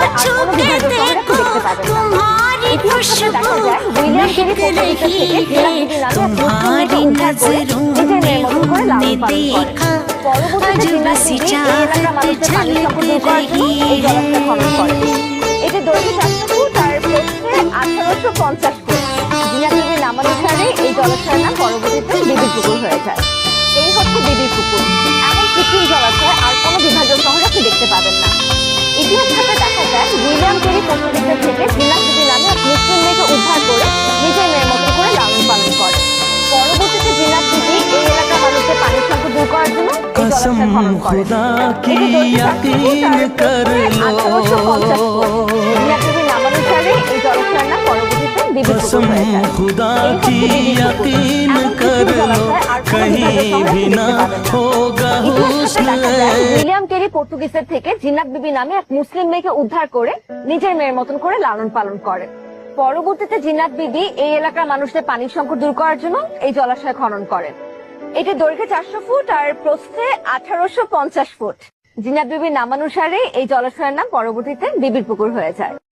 আর কোনো বিভাজন শহরে আপনি দেখতে পাবেন না। ইতিহাসে দেখা যায় উইলিয়াম কেরি পর্তুগিজের থেকে জিনাত বিবি নামে এক মুসলিম মেয়েকে উদ্ধার করে নিজের মেয়ের মতন করে লালন পালন করেন। পরবর্তীতে জিনাত বিবি এই এলাকার মানুষদের পানির সংকট দূর করার জন্য এই জলাশয় খনন করেন। এটি দৈর্ঘ্য 400 ফুট আর প্রস্থে 1850 ফুট। জিনাত বিবির নামানুসারে এই জলাশয়ের নাম পরবর্তীতে বিবির পুকুর হয়ে যায়। এই হচ্ছে বিবির পুকুর। এমন কৃত্রিম জলাশয় আর কোনো বিভাজন শহরে আপনি দেখতে পাবেন না। ইতিহাস ঘাটে দেখা যায় উইলিয়াম কেরি পর্তুগিজের থেকে জিনাত বিবি নামে এক মুসলিম মেয়েকে উদ্ধার করে নিজের মেয়ের মতো করে লালন পালন করে। পরবর্তীতে জিনাত বিবি এই এলাকার মানুষদের পানির সংকট দূর করার জন্য এই জলাশয় খনন করে। এটি জিনাত বিবির নামানুসারে এই জলাশয়ের নাম পরবর্তীতে বিবির পুকুর হয়ে যায়। উইলিয়াম কেরি পর্তুগিজের থেকে জিনাত বিবি নামে এক মুসলিম মেয়েকে উদ্ধার করে নিজের মেয়ের মতন করে লালন পালন করে। পরবর্তীতে জিনাত বিবি এই এলাকার মানুষদের পানির সংকট দূর করার জন্য এই জলাশয় খনন করেন। এটি দৈর্ঘ্যে 400 ফুট আর প্রস্থে 1850 ফুট। জিনাত বিবির নামানুসারে এই জলাশয়ের নাম পরবর্তীতে বিবির পুকুর হয়ে যায়।